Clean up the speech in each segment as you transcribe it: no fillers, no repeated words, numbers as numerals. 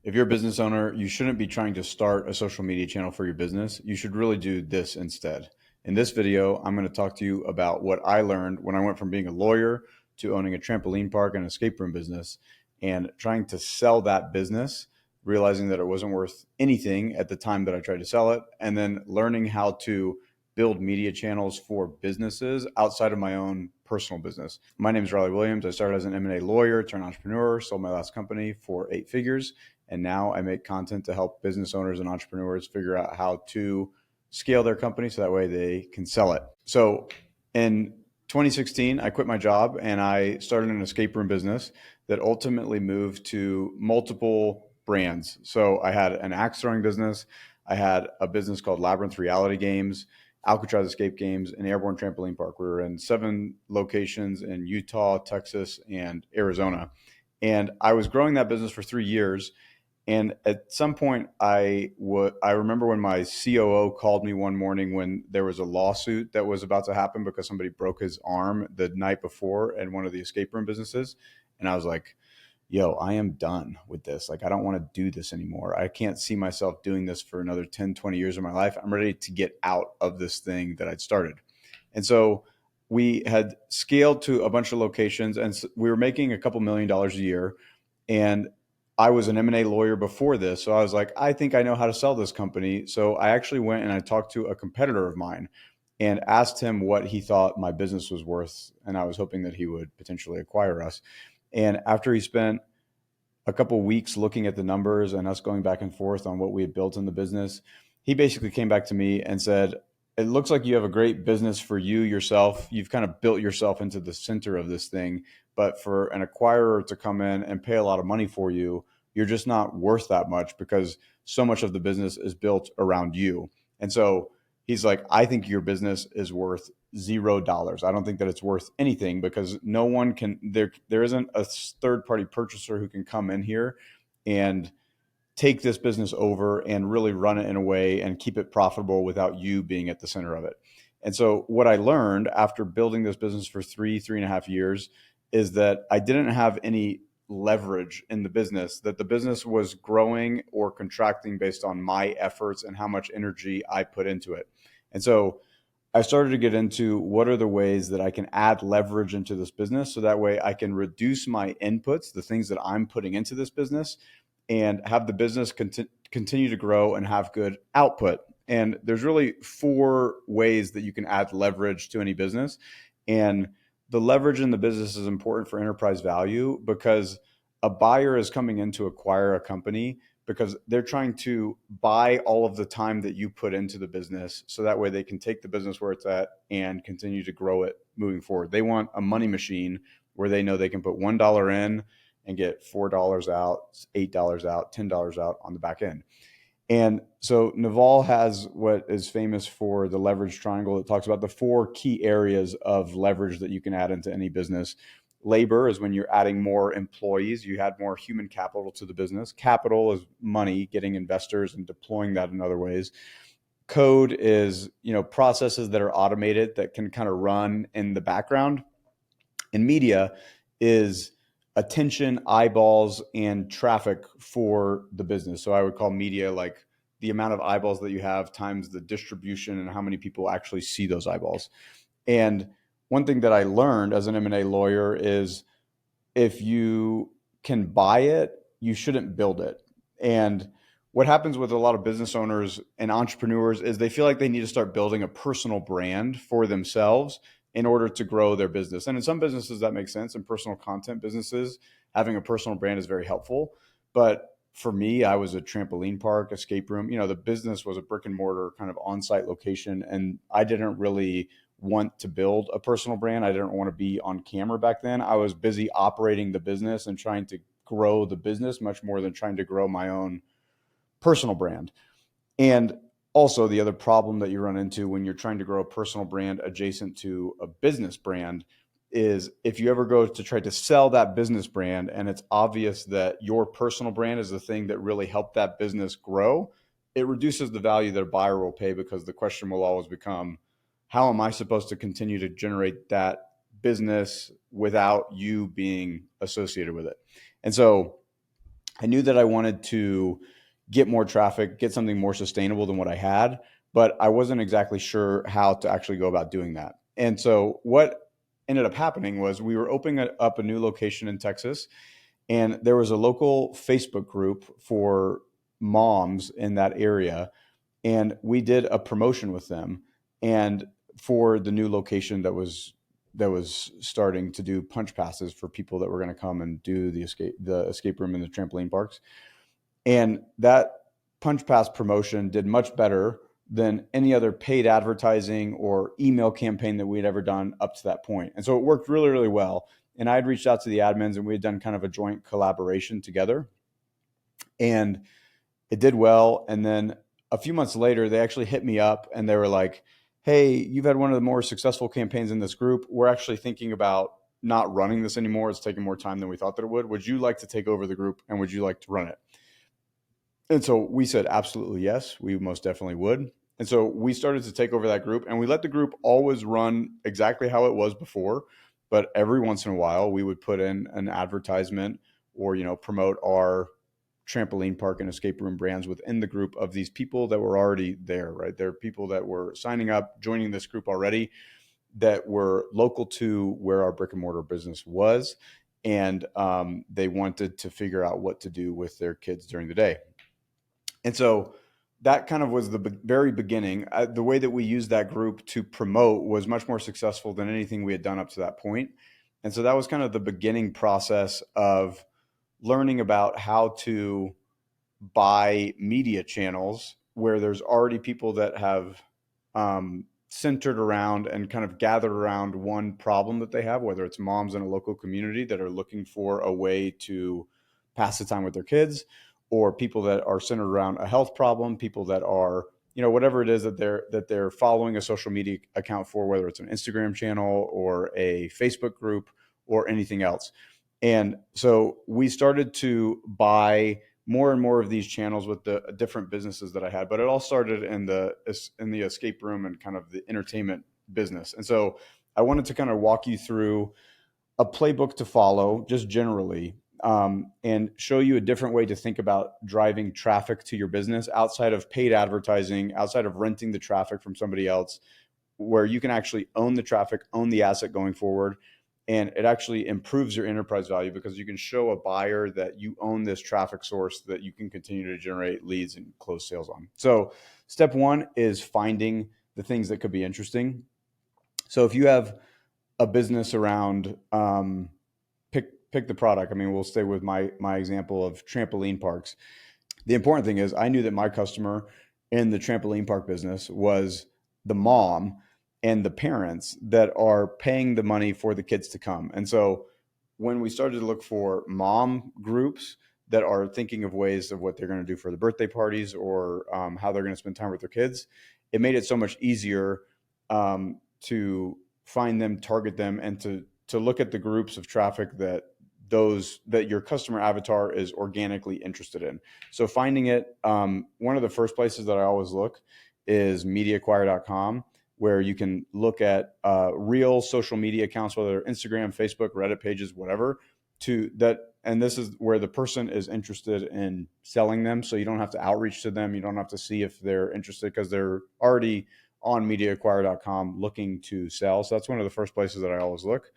If you're a business owner, you shouldn't be trying to start a social media channel for your business. You should really do this instead. In this video, I'm going to talk to you about what I learned when I went from being a lawyer to owning a trampoline park and escape room business and trying to sell that business, realizing that it wasn't worth anything at the time that I tried to sell it, and then learning how to build media channels for businesses outside of my own personal business. My name is Riley Williams. I started as an M&A lawyer turned entrepreneur, sold my last company for 8 figures, and now I make content to help business owners and entrepreneurs figure out how to scale their company so that way they can sell it. So in 2016, I quit my job and I started an escape room business that ultimately moved to multiple brands. So I had an axe throwing business. I had a business called Labyrinth Reality Games, Alcatraz Escape Games, and Airborne Trampoline Park. We were in 7 locations in Utah, Texas, and Arizona. And I was growing that business for 3 years. And at some point, I remember when my COO called me one morning when there was a lawsuit that was about to happen because somebody broke his arm the night before in one of the escape room businesses. And I was like, yo, I am done with this. Like, I don't want to do this anymore. I can't see myself doing this for another 10, 20 years of my life. I'm ready to get out of this thing that I'd started. And so we had scaled to a bunch of locations and we were making a couple $1,000,000 a year. And I was an M&A lawyer before this. So I was like, I think I know how to sell this company. So I actually went and I talked to a competitor of mine and asked him what he thought my business was worth. And I was hoping that he would potentially acquire us. And after he spent a couple of weeks looking at the numbers and us going back and forth on what we had built in the business, he basically came back to me and said, it looks like you have a great business for you yourself. You've kind of built yourself into the center of this thing. But for an acquirer to come in and pay a lot of money for you, you're just not worth that much because so much of the business is built around you. And so he's like, I think your business is worth $0. I don't think that it's worth anything because no one can, there isn't a third party purchaser who can come in here and take this business over and really run it in a way and keep it profitable without you being at the center of it. And so what I learned after building this business for 3.5 years is that I didn't have any leverage in the business, that the business was growing or contracting based on my efforts and how much energy I put into it. And so I started to get into what are the ways that I can add leverage into this business so that way I can reduce my inputs, the things that I'm putting into this business, and have the business continue to grow and have good output. And there's really 4 ways that you can add leverage to any business. And the leverage in the business is important for enterprise value because a buyer is coming in to acquire a company because they're trying to buy all of the time that you put into the business so that way they can take the business where it's at and continue to grow it moving forward. They want a money machine where they know they can put $1 in and get $4 out, $8 out, $10 out on the back end. And so Naval has what is famous for the leverage triangle. It talks about the 4 key areas of leverage that you can add into any business. Labor is when you're adding more employees, you add more human capital to the business. Capital is money, getting investors and deploying that in other ways. Code is, processes that are automated that can kind of run in the background. And media is attention, eyeballs, and traffic for the business. So I would call media like the amount of eyeballs that you have times the distribution and how many people actually see those eyeballs. And one thing that I learned as an M&A lawyer is if you can buy it, you shouldn't build it. And what happens with a lot of business owners and entrepreneurs is they feel like they need to start building a personal brand for themselves in order to grow their business. And in some businesses that makes sense. In personal content businesses, having a personal brand is very helpful. But for me, I was a trampoline park, escape room. The business was a brick and mortar kind of on-site location. And I didn't really want to build a personal brand. I didn't want to be on camera back then. I was busy operating the business and trying to grow the business much more than trying to grow my own personal brand. And also the other problem that you run into when you're trying to grow a personal brand adjacent to a business brand is if you ever go to try to sell that business brand and it's obvious that your personal brand is the thing that really helped that business grow, it reduces the value that a buyer will pay because the question will always become, how am I supposed to continue to generate that business without you being associated with it? And so I knew that I wanted to get more traffic, get something more sustainable than what I had, but I wasn't exactly sure how to actually go about doing that. And so what ended up happening was we were opening up a new location in Texas, and there was a local Facebook group for moms in that area, and we did a promotion with them, and for the new location that was starting to do punch passes for people that were going to come and do the escape room in the trampoline parks. And that punch pass promotion did much better than any other paid advertising or email campaign that we had ever done up to that point. And so it worked really, really well. And I had reached out to the admins, and we had done kind of a joint collaboration together. And it did well. And then a few months later, they actually hit me up and they were like, "Hey, you've had one of the more successful campaigns in this group. We're actually thinking about not running this anymore. It's taking more time than we thought that it would. Would you like to take over the group, and would you like to run it?" And so we said, absolutely yes, we most definitely would. And so we started to take over that group, and we let the group always run exactly how it was before. But every once in a while, we would put in an advertisement or, promote our trampoline park and escape room brands within the group of these people that were already there, right? There are people that were signing up, joining this group already, that were local to where our brick and mortar business was. And they wanted to figure out what to do with their kids during the day. And so that kind of was the very beginning. The way that we used that group to promote was much more successful than anything we had done up to that point. And so that was kind of the beginning process of learning about how to buy media channels where there's already people that have centered around and kind of gathered around one problem that they have, whether it's moms in a local community that are looking for a way to pass the time with their kids, or people that are centered around a health problem, people that are, whatever it is that they're following a social media account for, whether it's an Instagram channel or a Facebook group or anything else. And so we started to buy more and more of these channels with the different businesses that I had, but it all started in the escape room and kind of the entertainment business. And so I wanted to kind of walk you through a playbook to follow, just generally, and show you a different way to think about driving traffic to your business outside of paid advertising, outside of renting the traffic from somebody else, where you can actually own the traffic, own the asset going forward. And it actually improves your enterprise value because you can show a buyer that you own this traffic source that you can continue to generate leads and close sales on. So step one is finding the things that could be interesting. So if you have a business around pick the product. I mean, we'll stay with my example of trampoline parks. The important thing is I knew that my customer in the trampoline park business was the mom and the parents that are paying the money for the kids to come. And so when we started to look for mom groups that are thinking of ways of what they're going to do for the birthday parties or how they're going to spend time with their kids, it made it so much easier to find them, target them, and to look at the groups of traffic that your customer avatar is organically interested in. So finding it, one of the first places that I always look is mediacquire.com, where you can look at real social media accounts, whether Instagram, Facebook, Reddit pages, whatever, and this is where the person is interested in selling them. So you don't have to outreach to them. You don't have to see if they're interested because they're already on mediacquire.com looking to sell. So that's one of the first places that I always look.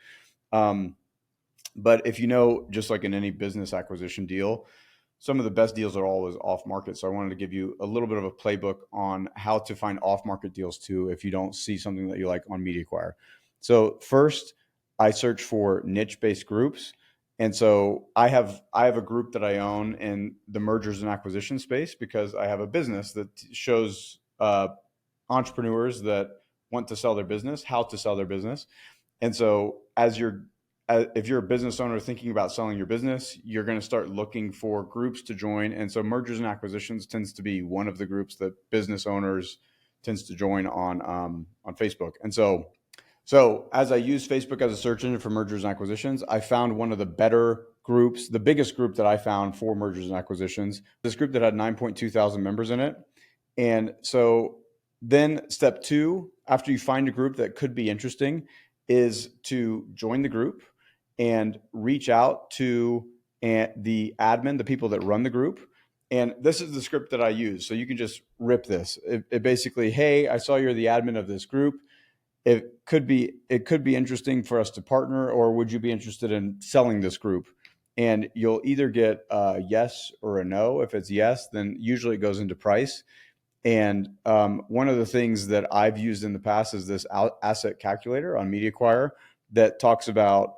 But if just like in any business acquisition deal, some of the best deals are always off market. So I wanted to give you a little bit of a playbook on how to find off market deals too, if you don't see something that you like on MediaAcquire. So first, I search for niche based groups. And so I have a group that I own in the mergers and acquisition space because I have a business that shows entrepreneurs that want to sell their business how to sell their business. And so if you're a business owner thinking about selling your business, you're going to start looking for groups to join. And so mergers and acquisitions tends to be one of the groups that business owners tends to join on Facebook. And so as I use Facebook as a search engine for mergers and acquisitions, I found one of the better groups, the biggest group that I found for mergers and acquisitions, this group that had 9.2 thousand members in it. And so then step two, after you find a group that could be interesting, is to join the group and reach out to and the admin, the people that run the group. And this is the script that I use. So you can just rip this. It basically, hey, I saw you're the admin of this group. It could be interesting for us to partner, or would you be interested in selling this group? And you'll either get a yes or a no. If it's yes, then usually it goes into price. And one of the things that I've used in the past is this asset calculator on MediaCom that talks about,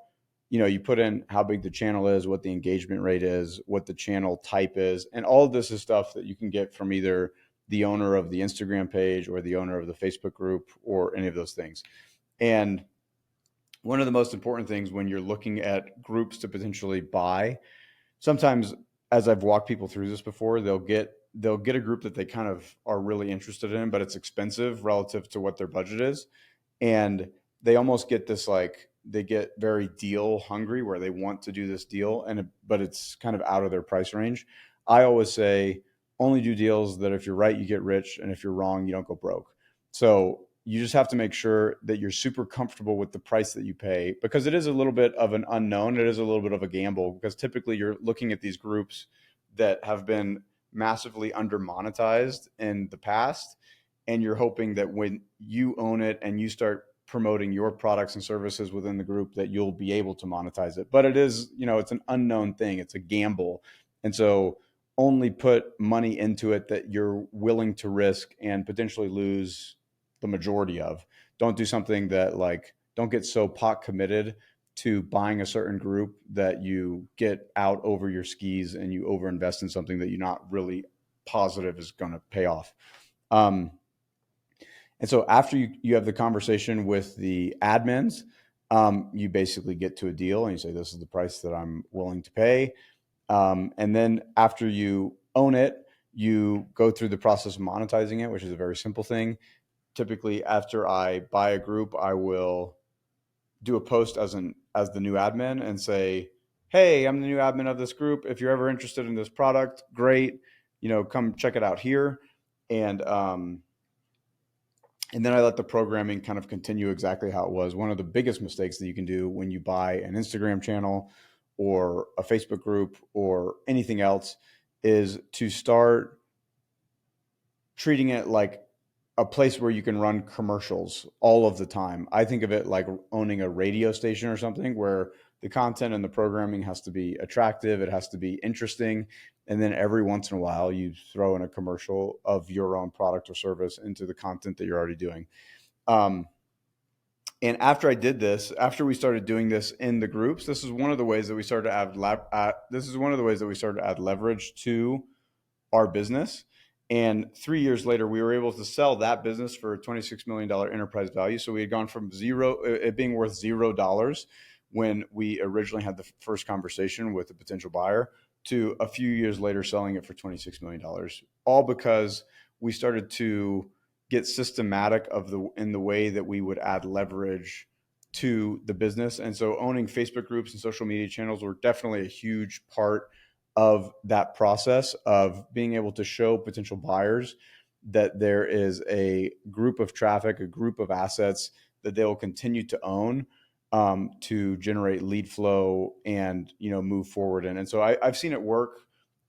you put in how big the channel is, what the engagement rate is, what the channel type is, and all of this is stuff that you can get from either the owner of the Instagram page or the owner of the Facebook group or any of those things. And one of the most important things when you're looking at groups to potentially buy, sometimes as I've walked people through this before, they'll get a group that they kind of are really interested in, but it's expensive relative to what their budget is. And they almost get this, like, they get very deal hungry where they want to do this deal, but it's kind of out of their price range. I always say only do deals that if you're right, you get rich, and if you're wrong, you don't go broke. So you just have to make sure that you're super comfortable with the price that you pay, because it is a little bit of an unknown. It is a little bit of a gamble, because typically you're looking at these groups that have been massively under monetized in the past, and you're hoping that when you own it and you start promoting your products and services within the group, that you'll be able to monetize it. But it is, it's an unknown thing. It's a gamble. And so only put money into it that you're willing to risk and potentially lose the majority of. Don't do something that, like, don't get so pot committed to buying a certain group that you get out over your skis and you overinvest in something that you're not really positive is going to pay off. Um, and so after you have the conversation with the admins, you basically get to a deal and you say, this is the price that I'm willing to pay. And then after you own it, you go through the process of monetizing it, which is a very simple thing. Typically, after I buy a group, I will do a post as the new admin and say, hey, I'm the new admin of this group. If you're ever interested in this product, great. Come check it out here. And then I let the programming kind of continue exactly how it was. One of the biggest mistakes that you can do when you buy an Instagram channel or a Facebook group or anything else is to start treating it like a place where you can run commercials all of the time. I think of it like owning a radio station or something, where the content and the programming has to be attractive. It has to be interesting. And then every once in a while, you throw in a commercial of your own product or service into the content that you're already doing. And after I did this, after we started doing this in the groups, this is one of the ways that we started to add leverage to our business. And 3 years later, we were able to sell that business for a $26 million enterprise value. So we had gone from it being worth $0 when we originally had the first conversation with a potential buyer, to a few years later selling it for $26 million, all because we started to get systematic in the way that we would add leverage to the business. And so owning Facebook groups and social media channels were definitely a huge part of that process of being able to show potential buyers that there is a group of traffic, a group of assets that they will continue to own, to generate lead flow and move forward in. And so I've seen it work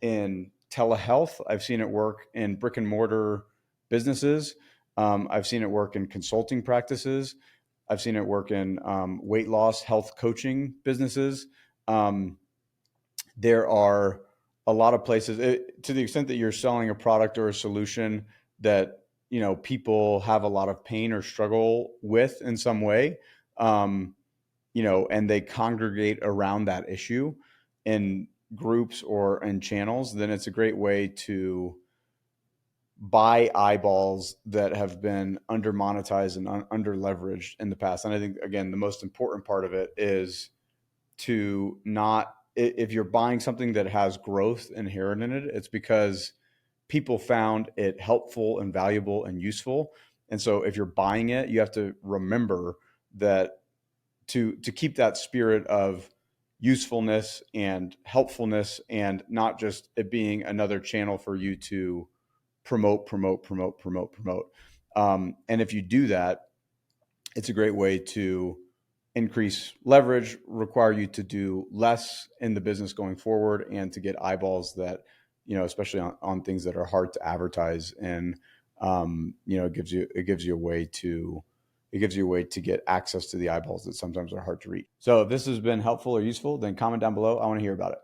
in telehealth. I've seen it work in brick and mortar businesses. I've seen it work in consulting practices. I've seen it work in weight loss, health coaching businesses. There are a lot of places, to the extent that you're selling a product or a solution that people have a lot of pain or struggle with in some way, and they congregate around that issue in groups or in channels, then it's a great way to buy eyeballs that have been under monetized and under leveraged in the past. And I think, again, the most important part of it is to not, if you're buying something that has growth inherent in it, it's because people found it helpful and valuable and useful. And so if you're buying it, you have to remember that to keep that spirit of usefulness and helpfulness, and not just it being another channel for you to promote. And if you do that, it's a great way to increase leverage, require you to do less in the business going forward, and to get eyeballs that, especially on things that are hard to advertise. And it gives you a way to get access to the eyeballs that sometimes are hard to reach. So if this has been helpful or useful, then comment down below. I want to hear about it.